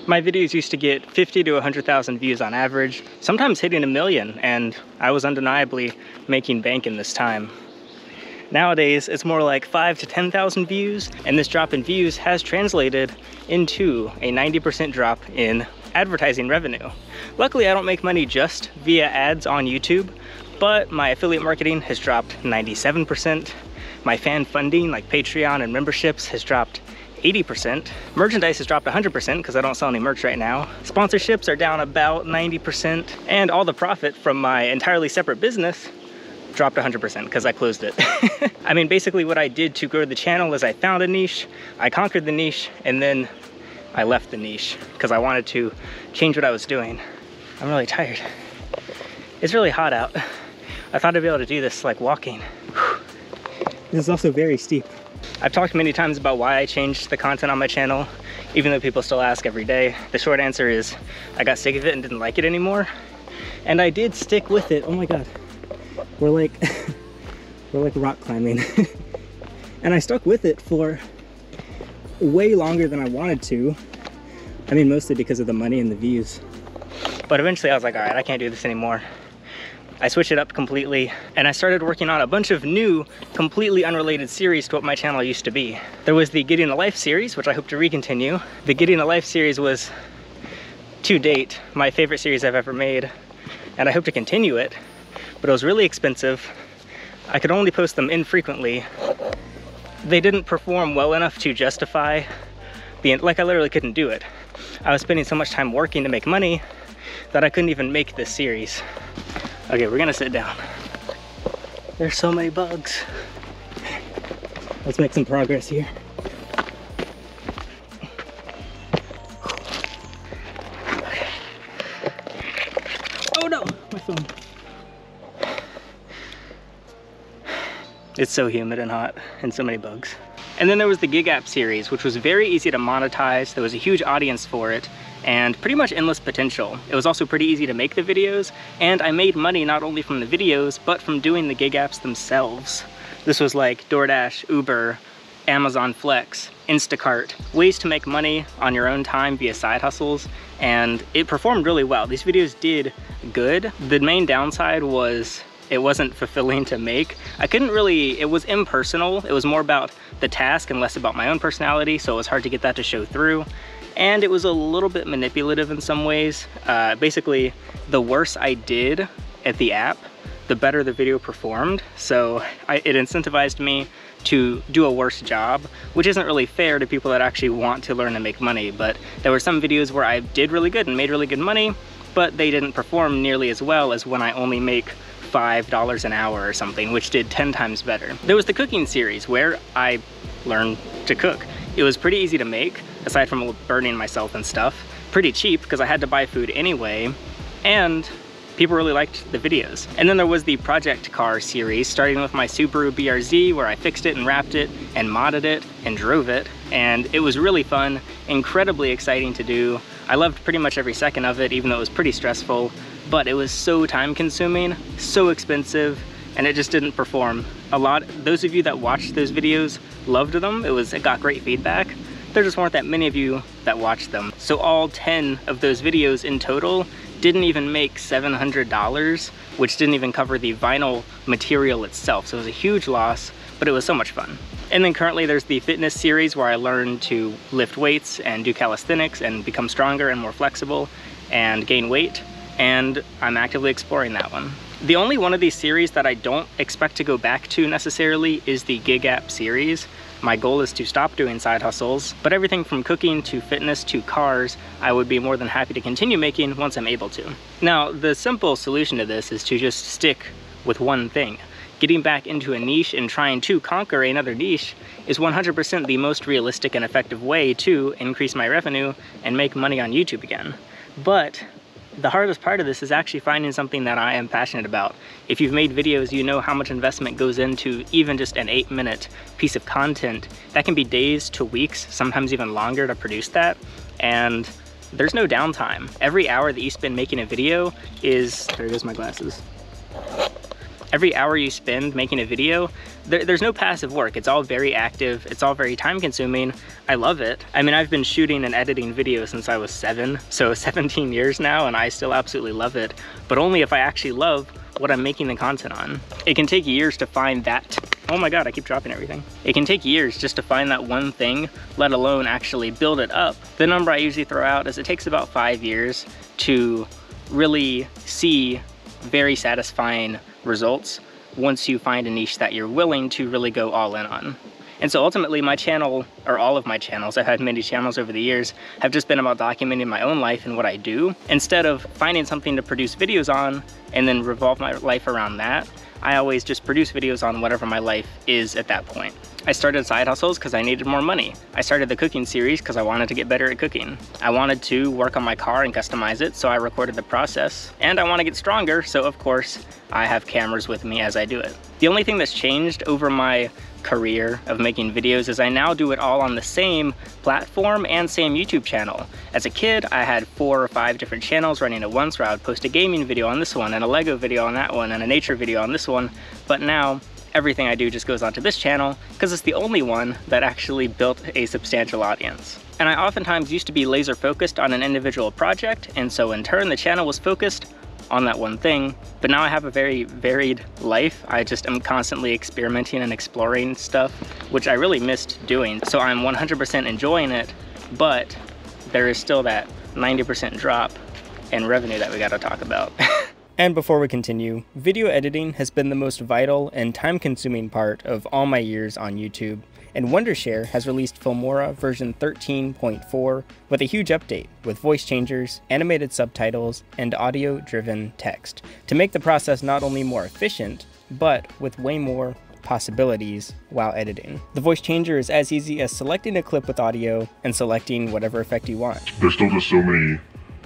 My videos used to get 50 to 100,000 views on average, sometimes hitting 1 million, and I was undeniably making bank in this time. Nowadays, it's more like 5 to 10,000 views, and this drop in views has translated into a 90% drop in advertising revenue. Luckily, I don't make money just via ads on YouTube, but my affiliate marketing has dropped 97%. My fan funding, like Patreon and memberships, has dropped 80%. Merchandise has dropped 100% because I don't sell any merch right now. Sponsorships are down about 90%, and all the profit from my entirely separate business dropped 100% because I closed it. I mean, basically what I did to grow the channel is I found a niche, I conquered the niche, and then I left the niche because I wanted to change what I was doing. I'm really tired. It's really hot out. I thought I'd be able to do this like walking. This is also very steep. I've talked many times about why I changed the content on my channel, even though people still ask every day. The short answer is I got sick of it and didn't like it anymore. And I did stick with it. Oh my God. We're like rock climbing. And I stuck with it for way longer than I wanted to. I mean, mostly because of the money and the views. But eventually I was like, all right, I can't do this anymore. I switched it up completely, and I started working on a bunch of new, completely unrelated series to what my channel used to be. There was the Getting a Life series, which I hope to recontinue. The Getting a Life series was, to date, my favorite series I've ever made, and I hope to continue it, but it was really expensive. I could only post them infrequently. They didn't perform well enough to justify like I literally couldn't do it. I was spending so much time working to make money that I couldn't even make this series. Okay, we're gonna sit down. There's so many bugs. Let's make some progress here. Okay. Oh no, my phone. It's so humid and hot and so many bugs. And then there was the Gig App series, which was very easy to monetize. There was a huge audience for it and pretty much endless potential. It was also pretty easy to make the videos, and I made money not only from the videos, but from doing the gig apps themselves. This was like DoorDash, Uber, Amazon Flex, Instacart, ways to make money on your own time via side hustles, and it performed really well. These videos did good. The main downside was it wasn't fulfilling to make. I couldn't really, it was impersonal. It was more about the task and less about my own personality, so it was hard to get that to show through. And it was a little bit manipulative in some ways. Basically, the worse I did at the app, the better the video performed. So it incentivized me to do a worse job, which isn't really fair to people that actually want to learn and make money. But there were some videos where I did really good and made really good money, but they didn't perform nearly as well as when I only make $5 an hour or something, which did 10 times better. There was the cooking series where I learned to cook. It was pretty easy to make, aside from burning myself and stuff. Pretty cheap because I had to buy food anyway, and people really liked the videos. And then there was the project car series, starting with my Subaru BRZ, where I fixed it and wrapped it and modded it and drove it, and it was really fun, incredibly exciting to do. I loved pretty much every second of it, even though it was pretty stressful, but it was so time consuming, so expensive, and it just didn't perform. Those of you that watched those videos loved them. It got great feedback. There just weren't that many of you that watched them. So all 10 of those videos in total didn't even make $700, which didn't even cover the vinyl material itself. So it was a huge loss, but it was so much fun. And then currently there's the fitness series where I learned to lift weights and do calisthenics and become stronger and more flexible and gain weight. And I'm actively exploring that one. The only one of these series that I don't expect to go back to necessarily is the Gig App series. My goal is to stop doing side hustles, but everything from cooking to fitness to cars, I would be more than happy to continue making once I'm able to. Now, the simple solution to this is to just stick with one thing. Getting back into a niche and trying to conquer another niche is 100% the most realistic and effective way to increase my revenue and make money on YouTube again. But the hardest part of this is actually finding something that I am passionate about. If you've made videos, you know how much investment goes into even just an 8-minute piece of content. That can be days to weeks, sometimes even longer to produce that. And there's no downtime. Every hour that you spend making a video is, there goes my glasses. Every hour you spend making a video, there's no passive work. It's all very active. It's all very time consuming. I love it. I mean, I've been shooting and editing videos since I was 7, so 17 years now, and I still absolutely love it, but only if I actually love what I'm making the content on. It can take years to find that. Oh my God, I keep dropping everything. It can take years just to find that one thing, let alone actually build it up. The number I usually throw out is it takes about 5 years to really see very satisfying results once you find a niche that you're willing to really go all in on. And so ultimately my channel, or all of my channels, I've had many channels over the years, have just been about documenting my own life and what I do. Instead of finding something to produce videos on and then revolve my life around that, I always just produce videos on whatever my life is at that point. I started side hustles because I needed more money. I started the cooking series because I wanted to get better at cooking. I wanted to work on my car and customize it, so I recorded the process. And I want to get stronger, so of course, I have cameras with me as I do it. The only thing that's changed over my career of making videos is I now do it all on the same platform and same YouTube channel. As a kid, I had 4 or 5 different channels running at once where I would post a gaming video on this one and a Lego video on that one and a nature video on this one, but now everything I do just goes onto this channel because it's the only one that actually built a substantial audience. And I oftentimes used to be laser focused on an individual project, and so in turn the channel was focused on that one thing, but now I have a very varied life. I just am constantly experimenting and exploring stuff, which I really missed doing. So I'm 100% enjoying it, but there is still that 90% drop in revenue that we gotta talk about. And before we continue, video editing has been the most vital and time-consuming part of all my years on YouTube, and Wondershare has released Filmora version 13.4 with a huge update with voice changers, animated subtitles, and audio-driven text to make the process not only more efficient, but with way more possibilities while editing. The voice changer is as easy as selecting a clip with audio and selecting whatever effect you want. There's still just so many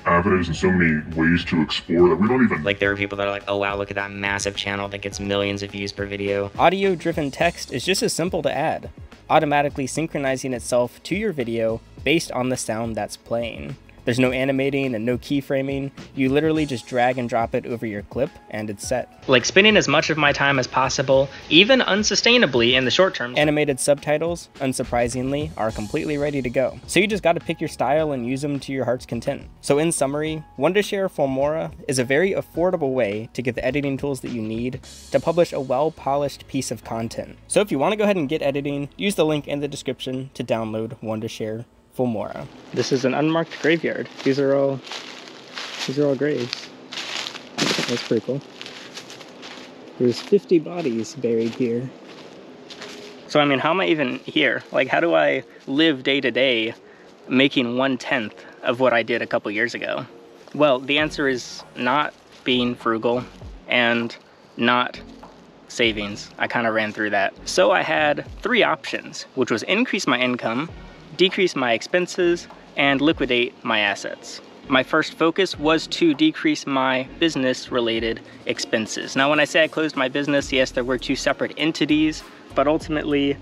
avenues and so many ways to explore that we don't even... Like, there are people that are like, oh wow, look at that massive channel that gets millions of views per video. Audio-driven text is just as simple to add, automatically synchronizing itself to your video based on the sound that's playing. There's no animating and no keyframing. You literally just drag and drop it over your clip and it's set. Like spending as much of my time as possible, even unsustainably in the short term. Animated subtitles, unsurprisingly, are completely ready to go. So you just gotta pick your style and use them to your heart's content. So in summary, Wondershare Filmora is a very affordable way to get the editing tools that you need to publish a well-polished piece of content. So if you wanna go ahead and get editing, use the link in the description to download Wondershare Filmora. This is an unmarked graveyard. These are all graves. That's pretty cool. There's 50 bodies buried here. So I mean, how am I even here? Like, how do I live day to day making 1/10 of what I did a couple years ago? Well, the answer is not being frugal and not savings. I kind of ran through that. So I had 3 options, which was increase my income, decrease my expenses, and liquidate my assets. My first focus was to decrease my business-related expenses. Now, when I say I closed my business, yes, there were 2 separate entities, but ultimately,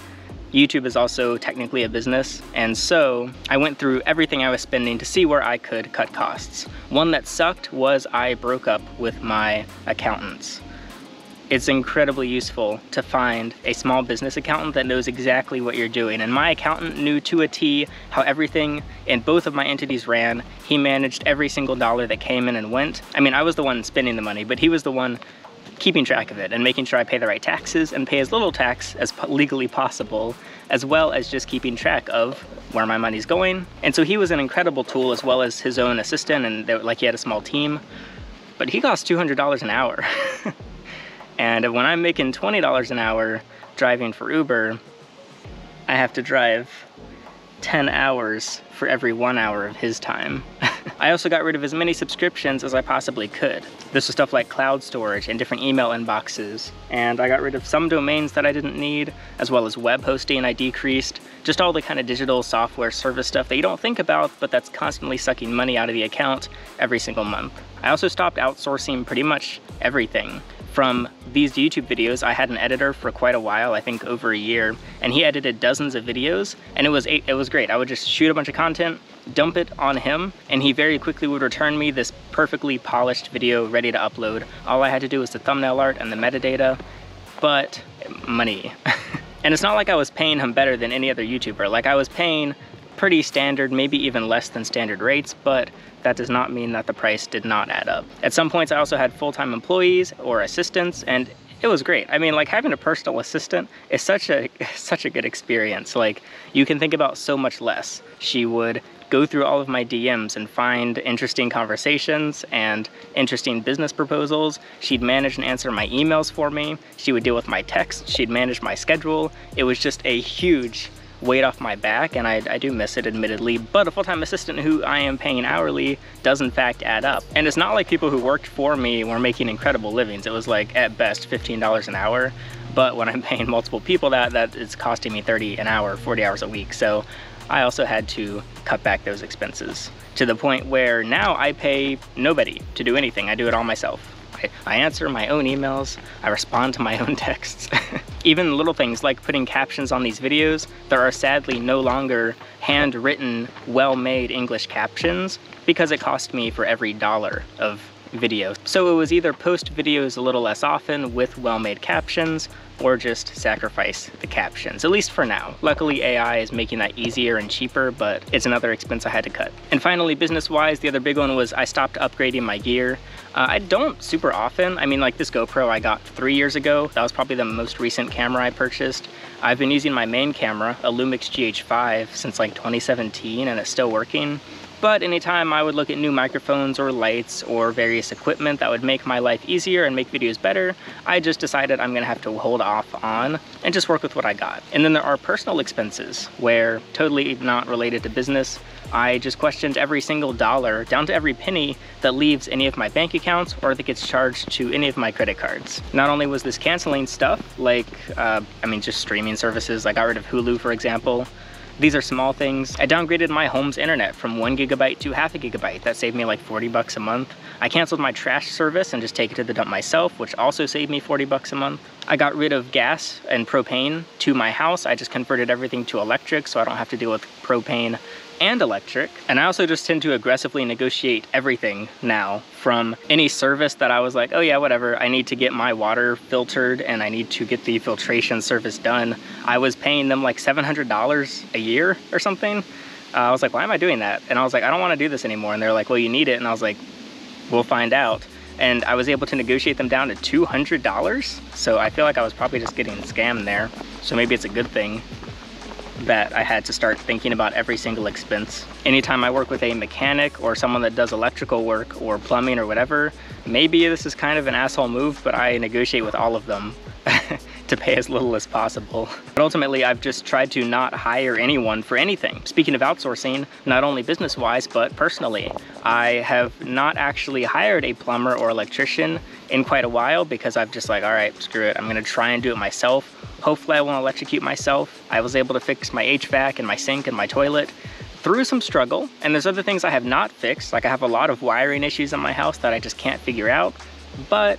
YouTube is also technically a business, and so I went through everything I was spending to see where I could cut costs. One that sucked was I broke up with my accountants. It's incredibly useful to find a small business accountant that knows exactly what you're doing. And my accountant knew to a T how everything in both of my entities ran. He managed every single dollar that came in and went. I mean, I was the one spending the money, but he was the one keeping track of it and making sure I pay the right taxes and pay as little tax as legally possible, as well as just keeping track of where my money's going. And so he was an incredible tool, as well as his own assistant, and like he had a small team, but he cost $200 an hour. And when I'm making $20 an hour driving for Uber, I have to drive 10 hours for every 1 hour of his time. I also got rid of as many subscriptions as I possibly could. This was stuff like cloud storage and different email inboxes. And I got rid of some domains that I didn't need, as well as web hosting I decreased. Just all the kind of digital software service stuff that you don't think about, but that's constantly sucking money out of the account every single month. I also stopped outsourcing pretty much everything, from these YouTube videos, I had an editor for quite a while, I think over a year, and he edited dozens of videos, and it was great. I would just shoot a bunch of content, dump it on him, and he very quickly would return me this perfectly polished video ready to upload. All I had to do was the thumbnail art and the metadata, but money. And it's not like I was paying him better than any other YouTuber. Like, I was paying pretty standard, maybe even less than standard rates, but that does not mean that the price did not add up. At some points, I also had full-time employees or assistants, and it was great. I mean, like, having a personal assistant is such a good experience. Like, you can think about so much less. She would go through all of my DMs and find interesting conversations and interesting business proposals. She'd manage and answer my emails for me. She would deal with my texts. She'd manage my schedule. It was just a huge weight off my back, and I do miss it, admittedly, but a full-time assistant who I am paying hourly does in fact add up. And it's not like people who worked for me were making incredible livings. It was like at best $15 an hour, but when I'm paying multiple people that it's costing me 30 an hour, 40 hours a week. So I also had to cut back those expenses to the point where now I pay nobody to do anything. I do it all myself. I answer my own emails, I respond to my own texts. Even little things like putting captions on these videos, there are sadly no longer handwritten, well-made English captions because it cost me for every dollar of video. So it was either post videos a little less often with well-made captions, or just sacrifice the captions, at least for now. Luckily, AI is making that easier and cheaper, but it's another expense I had to cut. And finally, business-wise, the other big one was I stopped upgrading my gear. I don't super often. I mean, like this GoPro I got 3 years ago. That was probably the most recent camera I purchased. I've been using my main camera, a Lumix GH5, since like 2017, and it's still working. But anytime I would look at new microphones or lights or various equipment that would make my life easier and make videos better, I just decided I'm gonna have to hold off on and just work with what I got. And then there are personal expenses where, totally not related to business, I just questioned every single dollar, down to every penny, that leaves any of my bank accounts or that gets charged to any of my credit cards. Not only was this canceling stuff, like, just streaming services. I got rid of Hulu, for example. These are small things. I downgraded my home's internet from 1 gigabyte to half a gigabyte. That saved me like 40 bucks a month. I canceled my trash service and just take it to the dump myself, which also saved me 40 bucks a month. I got rid of gas and propane to my house. I just converted everything to electric so I don't have to deal with propane and electric. And I also just tend to aggressively negotiate everything now, from any service that I was like, oh yeah, whatever, I need to get my water filtered and I need to get the filtration service done. I was paying them like $700 a year or something. I was like, why am I doing that? And I was like, I don't want to do this anymore. And they're like, well, you need it. And I was like, we'll find out. And I was able to negotiate them down to $200. So I feel like I was probably just getting scammed there. So maybe it's a good thing that I had to start thinking about every single expense. Anytime I work with a mechanic or someone that does electrical work or plumbing or whatever, maybe this is kind of an asshole move, but I negotiate with all of them to pay as little as possible. But ultimately, I've just tried to not hire anyone for anything. Speaking of outsourcing, not only business-wise, but personally, I have not actually hired a plumber or electrician in quite a while because I've just like, all right, screw it. I'm gonna try and do it myself. Hopefully I won't electrocute myself. I was able to fix my HVAC and my sink and my toilet through some struggle. And there's other things I have not fixed. Like I have a lot of wiring issues in my house that I just can't figure out, but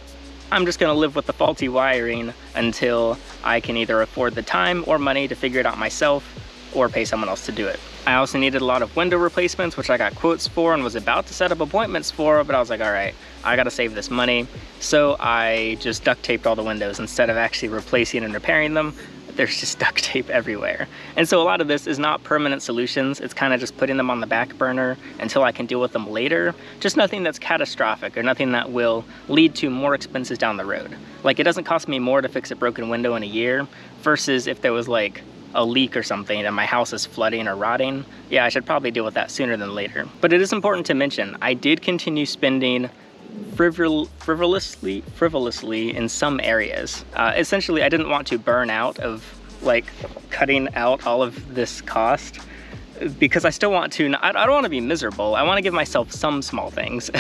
I'm just gonna live with the faulty wiring until I can either afford the time or money to figure it out myself or pay someone else to do it. I also needed a lot of window replacements, which I got quotes for and was about to set up appointments for, but I was like, all right, I gotta save this money. So I just duct taped all the windows instead of actually replacing and repairing them. There's just duct tape everywhere. And so a lot of this is not permanent solutions. It's kind of just putting them on the back burner until I can deal with them later. Just nothing that's catastrophic or nothing that will lead to more expenses down the road. Like it doesn't cost me more to fix a broken window in a year versus if there was like a leak or something and my house is flooding or rotting. Yeah, I should probably deal with that sooner than later. But it is important to mention, I did continue spending frivolously in some areas. Essentially, I didn't want to burn out of like cutting out all of this cost because I still want to, I don't want to be miserable. I want to give myself some small things.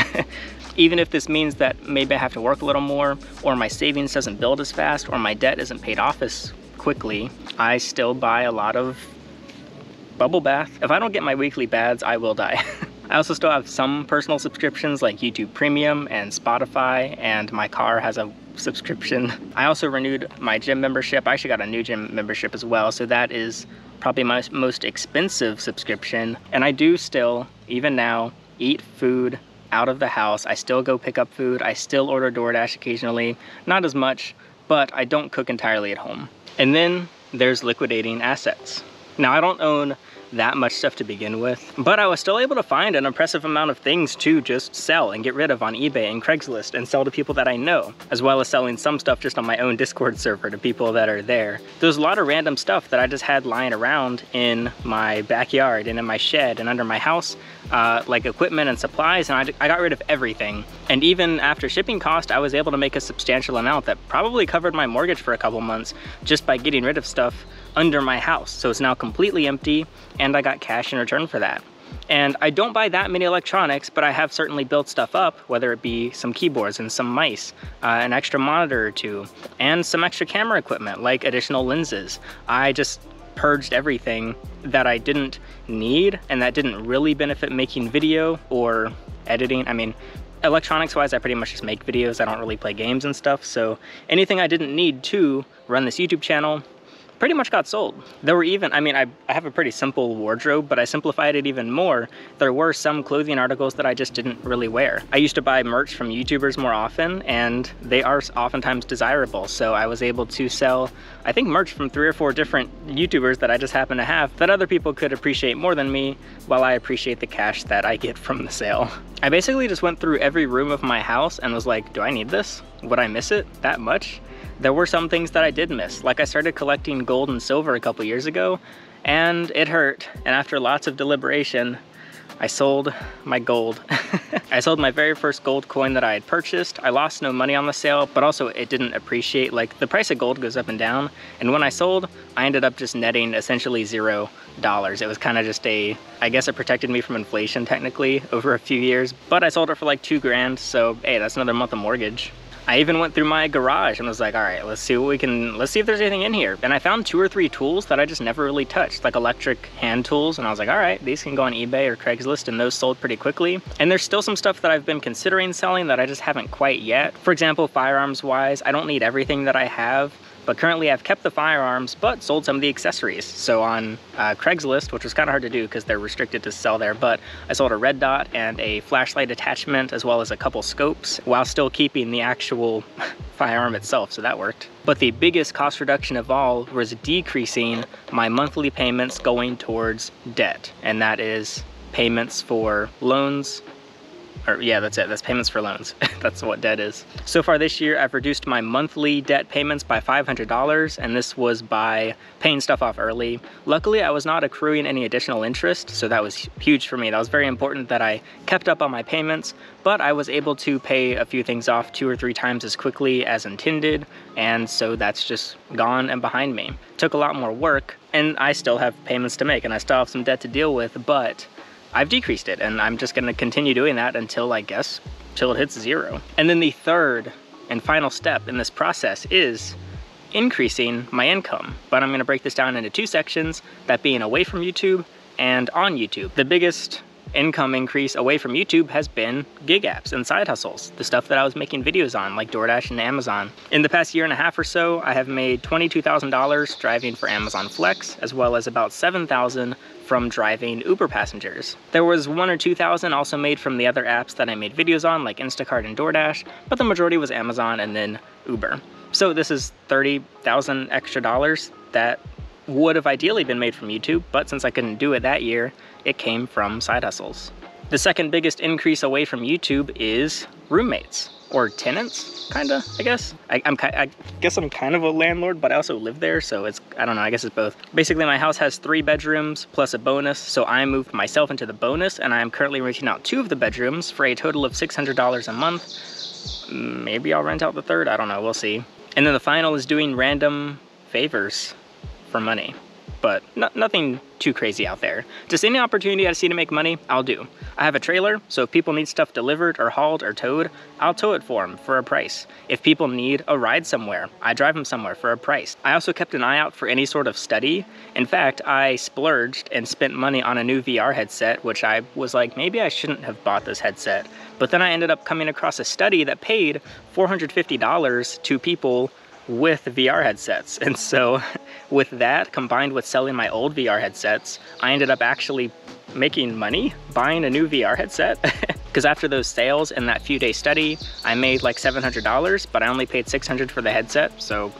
Even if this means that maybe I have to work a little more, or my savings doesn't build as fast, or my debt isn't paid off as quickly, I still buy a lot of bubble bath. If I don't get my weekly baths, I will die. I also still have some personal subscriptions like YouTube Premium and Spotify, and my car has a subscription. I also renewed my gym membership. I actually got a new gym membership as well, so that is probably my most expensive subscription. And I do still, even now, eat food out of the house. I still go pick up food. I still order DoorDash occasionally, not as much, but I don't cook entirely at home. And then there's liquidating assets. Now, I don't own that much stuff to begin with, but I was still able to find an impressive amount of things to just sell and get rid of on eBay and Craigslist and sell to people that I know, as well as selling some stuff just on my own Discord server to people that are there. There's a lot of random stuff that I just had lying around in my backyard and in my shed and under my house, like equipment and supplies, and I got rid of everything. And even after shipping cost, I was able to make a substantial amount that probably covered my mortgage for a couple months just by getting rid of stuff under my house. So it's now completely empty, and I got cash in return for that. And I don't buy that many electronics, but I have certainly built stuff up, whether it be some keyboards and some mice, an extra monitor or two, and some extra camera equipment like additional lenses. I just purged everything that I didn't need and that didn't really benefit making video or editing. I mean, electronics wise, I pretty much just make videos. I don't really play games and stuff. So anything I didn't need to run this YouTube channel pretty much got sold. There were even, I mean, I have a pretty simple wardrobe, but I simplified it even more. There were some clothing articles that I just didn't really wear. I used to buy merch from YouTubers more often, and they are oftentimes desirable. So I was able to sell, I think, merch from 3 or 4 different YouTubers that I just happen to have that other people could appreciate more than me, while I appreciate the cash that I get from the sale. I basically just went through every room of my house and was like, do I need this? Would I miss it that much? There were some things that I did miss. Like, I started collecting gold and silver a couple years ago, and it hurt. And after lots of deliberation, I sold my gold. I sold my very first gold coin that I had purchased. I lost no money on the sale, but also it didn't appreciate. Like, the price of gold goes up and down, and when I sold, I ended up just netting essentially $0. It was kind of just I guess it protected me from inflation technically over a few years, but I sold it for like $2 grand, so hey, that's another month of mortgage. I even went through my garage and was like, all right, let's see if there's anything in here. And I found 2 or 3 tools that I just never really touched, like electric hand tools. And I was like, all right, these can go on eBay or Craigslist, and those sold pretty quickly. And there's still some stuff that I've been considering selling that I just haven't quite yet. For example, firearms wise, I don't need everything that I have, but currently I've kept the firearms, but sold some of the accessories. So on Craigslist, which was kind of hard to do because they're restricted to sell there, but I sold a red dot and a flashlight attachment, as well as a couple scopes, while still keeping the actual firearm itself, so that worked. But the biggest cost reduction of all was decreasing my monthly payments going towards debt, and that is payments for loans. Or yeah, that's it, that's payments for loans. That's what debt is. So far this year, I've reduced my monthly debt payments by $500, and this was by paying stuff off early. Luckily, I was not accruing any additional interest, so that was huge for me. That was very important that I kept up on my payments, but I was able to pay a few things off 2 or 3 times as quickly as intended, and so that's just gone and behind me. Took a lot more work, and I still have payments to make, and I still have some debt to deal with, but I've decreased it, and I'm just gonna continue doing that until, I guess, till it hits 0. And then the third and final step in this process is increasing my income. But I'm gonna break this down into 2 sections, that being away from YouTube and on YouTube. The biggest income increase away from YouTube has been gig apps and side hustles, the stuff that I was making videos on, like DoorDash and Amazon. In the past 1.5 years or so, I have made $22,000 driving for Amazon Flex, as well as about $7,000 from driving Uber passengers. There was $1,000 or $2,000 also made from the other apps that I made videos on, like Instacart and DoorDash, but the majority was Amazon and then Uber. So this is $30,000 extra dollars that would have ideally been made from YouTube, but since I couldn't do it that year, it came from side hustles. The second biggest increase away from YouTube is roommates, or tenants, kinda, I guess. I guess I'm kind of a landlord, but I also live there, so it's, I don't know, I guess it's both. Basically, my house has 3 bedrooms plus a bonus, so I moved myself into the bonus, and I am currently renting out 2 of the bedrooms for a total of $600 a month. Maybe I'll rent out the 3rd, I don't know, we'll see. And then the final is doing random favors for money, but nothing too crazy out there. Just any opportunity I see to make money, I'll do. I have a trailer, so if people need stuff delivered or hauled or towed, I'll tow it for them for a price. If people need a ride somewhere, I drive them somewhere for a price. I also kept an eye out for any sort of study. In fact, I splurged and spent money on a new VR headset, which I was like, maybe I shouldn't have bought this headset. But then I ended up coming across a study that paid $450 to people with VR headsets. And so with that, combined with selling my old VR headsets, I ended up actually making money buying a new VR headset. Because after those sales and that few day study, I made like $700, but I only paid $600 for the headset, so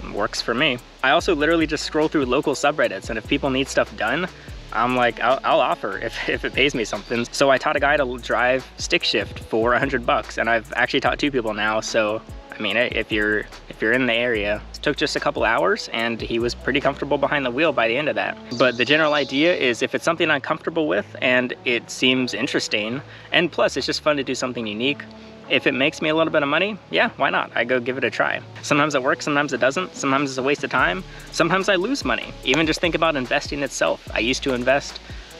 it works for me. I also literally just scroll through local subreddits, and if people need stuff done, I'm like, I'll offer if it pays me something. So I taught a guy to drive stick shift for $100, and I've actually taught 2 people now, so I mean, if you're in the area, it took just a couple hours and he was pretty comfortable behind the wheel by the end of that. But the general idea is if it's something I'm comfortable with and it seems interesting, and plus it's just fun to do something unique, if it makes me a little bit of money, yeah, why not? I go give it a try. Sometimes it works, sometimes it doesn't. Sometimes it's a waste of time. Sometimes I lose money. Even just think about investing itself. I used to invest.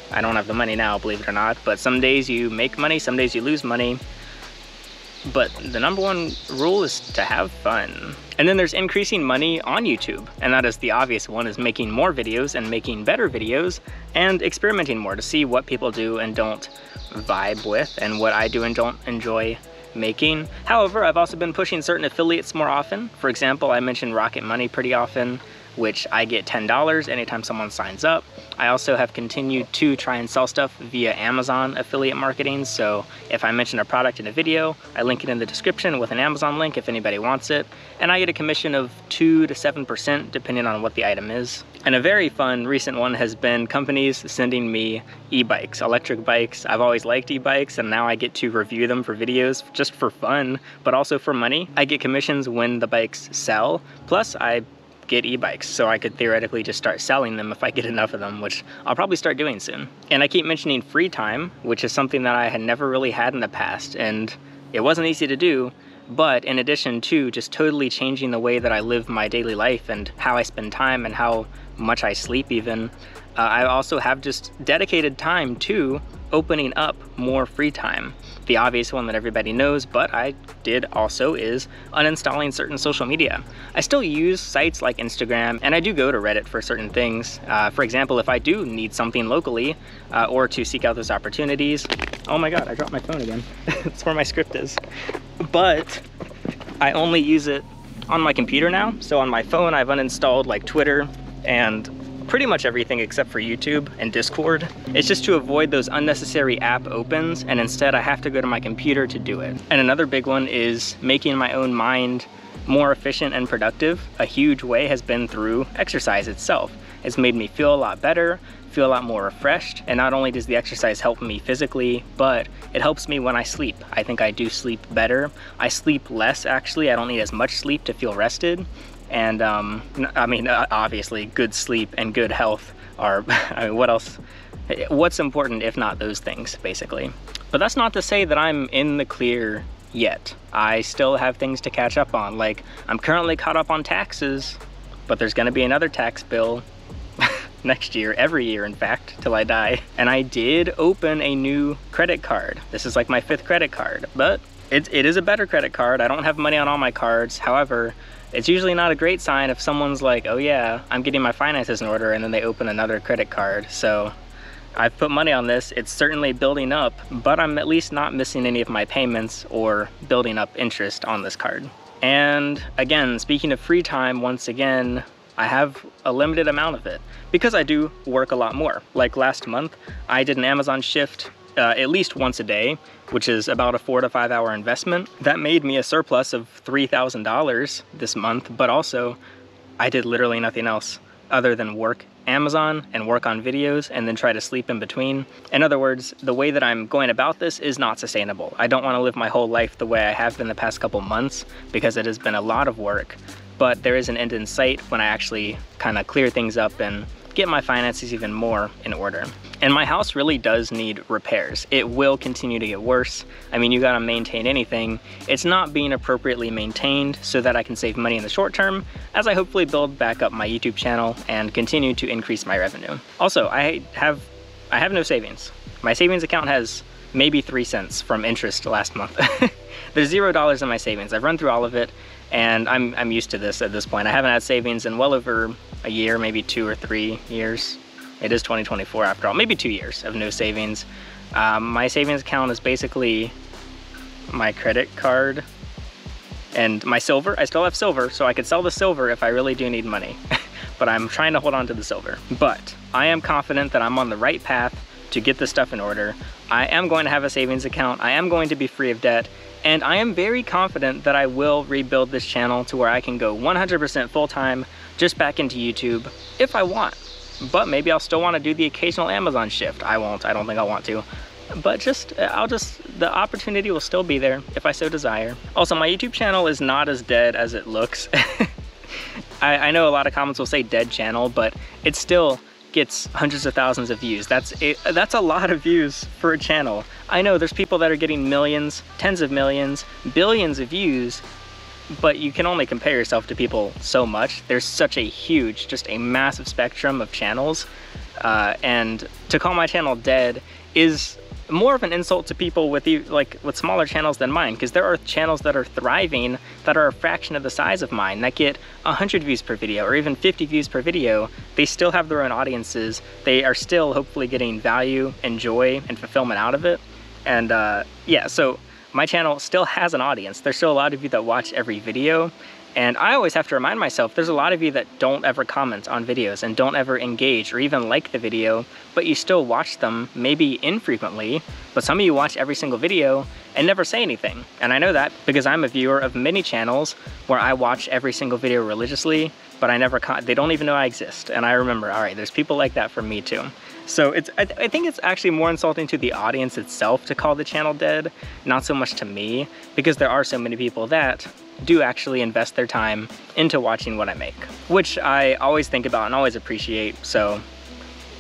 I don't have the money now, believe it or not, but some days you make money, some days you lose money. But the number one rule is to have fun. And then there's increasing money on YouTube. And that is the obvious one, is making more videos and making better videos and experimenting more to see what people do and don't vibe with and what I do and don't enjoy making. However, I've also been pushing certain affiliates more often. For example, I mention Rocket Money pretty often, which I get $10 anytime someone signs up. I also have continued to try and sell stuff via Amazon affiliate marketing. So if I mention a product in a video, I link it in the description with an Amazon link if anybody wants it. And I get a commission of 2 to 7% depending on what the item is. And a very fun recent one has been companies sending me e-bikes, electric bikes. I've always liked e-bikes, and now I get to review them for videos just for fun, but also for money. I get commissions when the bikes sell, plus I get e-bikes, so I could theoretically just start selling them if I get enough of them, which I'll probably start doing soon. And I keep mentioning free time, which is something that I had never really had in the past, and it wasn't easy to do. But in addition to just totally changing the way that I live my daily life and how I spend time and how much I sleep even, I also have just dedicated time to opening up more free time. The obvious one that everybody knows, but I did also, is uninstalling certain social media. I still use sites like Instagram, and I do go to Reddit for certain things. For example, if I do need something locally or to seek out those opportunities. Oh my God, I dropped my phone again. That's where my script is. But I only use it on my computer now. So on my phone, I've uninstalled like Twitter and pretty much everything except for YouTube and Discord. It's just to avoid those unnecessary app opens, and instead I have to go to my computer to do it. And another big one is making my own mind more efficient and productive. A huge way has been through exercise itself. It's made me feel a lot better, feel a lot more refreshed, and not only does the exercise help me physically, but it helps me when I sleep. I think I do sleep better. I sleep less, actually. I don't need as much sleep to feel rested. And I mean, obviously good sleep and good health are, I mean, what else? What's important if not those things, basically? But that's not to say that I'm in the clear yet. I still have things to catch up on. Like, I'm currently caught up on taxes, but there's gonna be another tax bill next year, every year in fact, till I die. And I did open a new credit card. This is like my 5th credit card, but it is a better credit card. I don't have money on all my cards. However, it's usually not a great sign if someone's like, oh yeah, I'm getting my finances in order, and then they open another credit card. So I've put money on this. It's certainly building up, but I'm at least not missing any of my payments or building up interest on this card. And again, speaking of free time, once again, I have a limited amount of it because I do work a lot more. Like last month, I did an Amazon shift at least once a day, which is about a 4 to 5 hour investment. That made me a surplus of $3,000 this month, but also I did literally nothing else other than work Amazon and work on videos and then try to sleep in between. In other words, the way that I'm going about this is not sustainable. I don't want to live my whole life the way I have been the past couple months because it has been a lot of work, but there is an end in sight when I actually kind of clear things up and get my finances even more in order. And my house really does need repairs. It will continue to get worse. I mean, you gotta maintain anything. It's not being appropriately maintained so that I can save money in the short term as I hopefully build back up my YouTube channel and continue to increase my revenue. Also, I have no savings. My savings account has maybe 3 cents from interest last month. There's $0 in my savings. I've run through all of it, and I'm used to this at this point. I haven't had savings in well over a year, maybe 2 or 3 years. It is 2024 after all, maybe 2 years of no savings. My savings account is basically my credit card and my silver. I still have silver, so I could sell the silver if I really do need money. But I'm trying to hold on to the silver. But I am confident that I'm on the right path to get this stuff in order. I am going to have a savings account. I am going to be free of debt. And I am very confident that I will rebuild this channel to where I can go 100% full-time just back into YouTube if I want. But maybe I'll still want to do the occasional Amazon shift. I won't. I don't think I'll want to. But the opportunity will still be there if I so desire. Also, my YouTube channel is not as dead as it looks. I know a lot of comments will say dead channel, but it still gets hundreds of thousands of views. That's a lot of views for a channel. I know there's people that are getting millions, tens of millions, billions of views, but you can only compare yourself to people so much. There's such a huge, just a massive spectrum of channels, and to call my channel dead is more of an insult to people with smaller channels than mine, because there are channels that are thriving that are a fraction of the size of mine that get 100 views per video or even 50 views per video. They still have their own audiences. They are still hopefully getting value and joy and fulfillment out of it. And yeah, so my channel still has an audience. There's still a lot of you that watch every video. And I always have to remind myself, there's a lot of you that don't ever comment on videos and don't ever engage or even like the video, but you still watch them, maybe infrequently, but some of you watch every single video and never say anything. And I know that because I'm a viewer of many channels where I watch every single video religiously, but they don't even know I exist. And I remember, all right, there's people like that for me too. So I think it's actually more insulting to the audience itself to call the channel dead, not so much to me, because there are so many people that do actually invest their time into watching what I make, which I always think about and always appreciate. So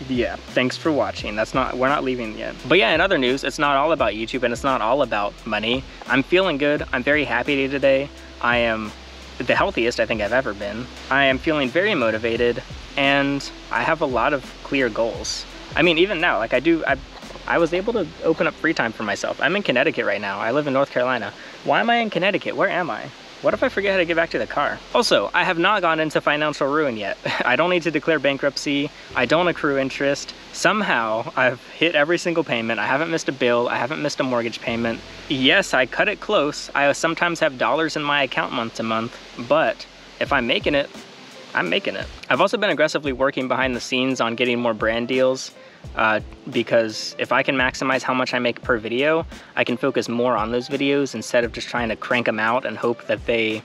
yeah, thanks for watching. We're not leaving yet. But yeah, in other news, it's not all about YouTube and it's not all about money. I'm feeling good. I'm very happy today. I am the healthiest I think I've ever been. I am feeling very motivated and I have a lot of clear goals. I mean, even now, like I was able to open up free time for myself. I'm in Connecticut right now. I live in North Carolina. Why am I in Connecticut? Where am I? What if I forget how to get back to the car? Also, I have not gone into financial ruin yet. I don't need to declare bankruptcy. I don't accrue interest. Somehow, I've hit every single payment. I haven't missed a bill. I haven't missed a mortgage payment. Yes, I cut it close. I sometimes have dollars in my account month to month, but if I'm making it, I'm making it. I've also been aggressively working behind the scenes on getting more brand deals, because if I can maximize how much I make per video, I can focus more on those videos instead of just trying to crank them out and hope that they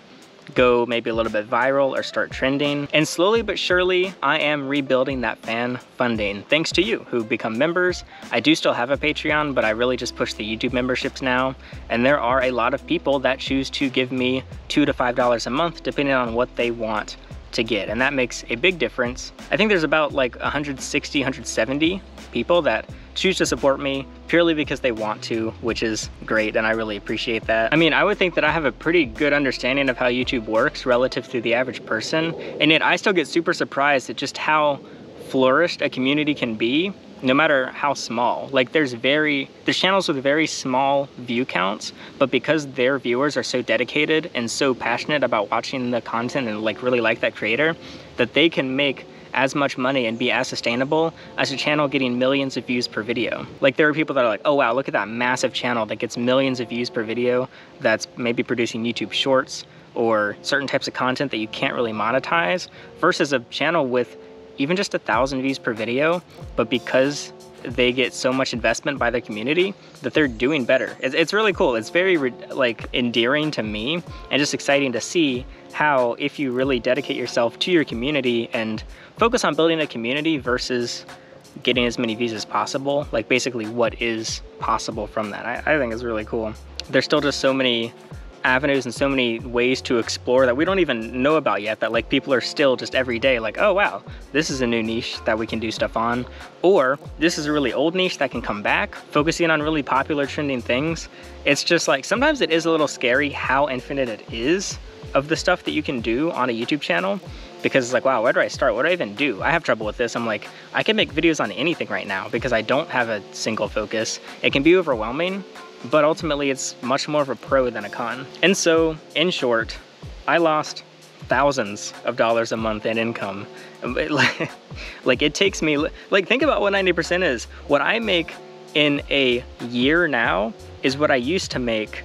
go maybe a little bit viral or start trending. And slowly but surely, I am rebuilding that fan funding, thanks to you who become members. I do still have a Patreon, but I really just push the YouTube memberships now. And there are a lot of people that choose to give me $2 to $5 a month, depending on what they want to get, and that makes a big difference. I think there's about like 160, 170 people that choose to support me purely because they want to, which is great, and I really appreciate that. I mean, I would think that I have a pretty good understanding of how YouTube works relative to the average person, and yet I still get super surprised at just how flourished a community can be, no matter how small. Like there's channels with very small view counts, but because their viewers are so dedicated and so passionate about watching the content and like really like that creator, that they can make as much money and be as sustainable as a channel getting millions of views per video. Like there are people that are like, oh wow, look at that massive channel that gets millions of views per video that's maybe producing YouTube shorts or certain types of content that you can't really monetize, versus a channel with even just 1,000 views per video, but because they get so much investment by their community that they're doing better. It's really cool. It's very like endearing to me and just exciting to see how, if you really dedicate yourself to your community and focus on building a community versus getting as many views as possible, like basically what is possible from that. I think it's really cool. There's still just so many avenues and so many ways to explore that we don't even know about yet, that like people are still just every day like, oh wow, this is a new niche that we can do stuff on, or this is a really old niche that can come back, focusing on really popular trending things. It's just like, sometimes it is a little scary how infinite it is of the stuff that you can do on a YouTube channel. because it's like, wow, where do I start? What do I even do? I have trouble with this. I'm like, I can make videos on anything right now because I don't have a single focus. It can be overwhelming, but ultimately it's much more of a pro than a con. And so, in short, I lost thousands of dollars a month in income. Like it takes me, like think about what 90% is. What I make in a year now is what I used to make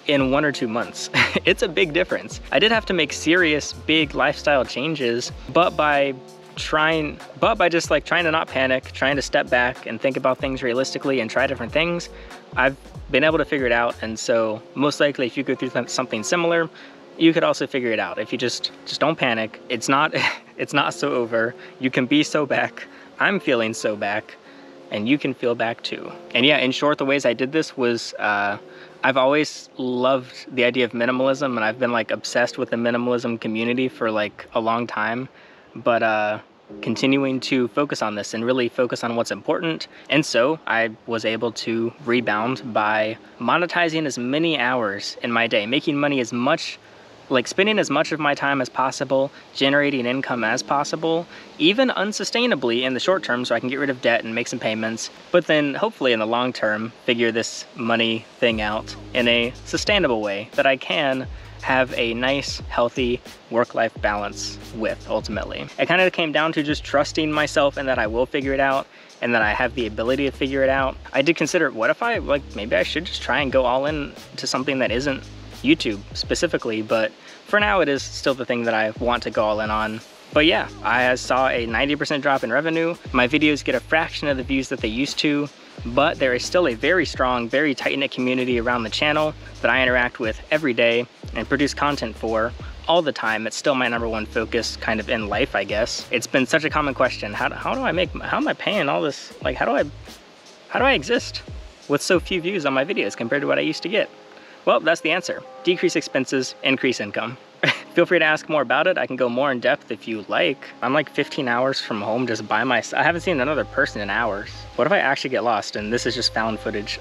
in 1 or 2 months. It's a big difference. I did have to make serious big lifestyle changes, but by just like trying to not panic, trying to step back and think about things realistically and try different things, I've been able to figure it out. And so most likely if you go through something similar, you could also figure it out. If you just don't panic, it's not so over. You can be so back. I'm feeling so back, and you can feel back too. And yeah, in short, the ways I did this was, I've always loved the idea of minimalism, and I've been like obsessed with the minimalism community for like a long time, but continuing to focus on this and really focus on what's important. And so I was able to rebound by monetizing as many hours in my day, making money as much, like spending as much of my time as possible, generating income as possible, even unsustainably in the short term so I can get rid of debt and make some payments, but then hopefully in the long term, figure this money thing out in a sustainable way that I can have a nice, healthy work-life balance with, ultimately. It kind of came down to just trusting myself and that I will figure it out and that I have the ability to figure it out. I did consider, what if maybe I should just try and go all in to something that isn't YouTube specifically, but for now it is still the thing that I want to go all in on. But yeah, I saw a 90% drop in revenue. My videos get a fraction of the views that they used to, but there is still a very strong, very tight-knit community around the channel that I interact with every day and produce content for all the time. It's still my #1 focus kind of in life, I guess. It's been such a common question. How am I paying all this? Like, how do I exist with so few views on my videos compared to what I used to get? Well, that's the answer. Decrease expenses, increase income. Feel free to ask more about it. I can go more in depth if you like. I'm like 15 hours from home just by myself. I haven't seen another person in hours. What if I actually get lost and this is just found footage?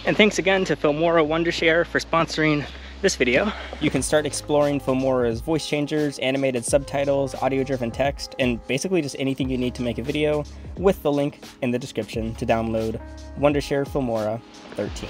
And thanks again to Filmora Wondershare for sponsoring this video. You can start exploring Filmora's voice changers, animated subtitles, audio-driven text, and basically just anything you need to make a video with the link in the description to download Wondershare Filmora 13.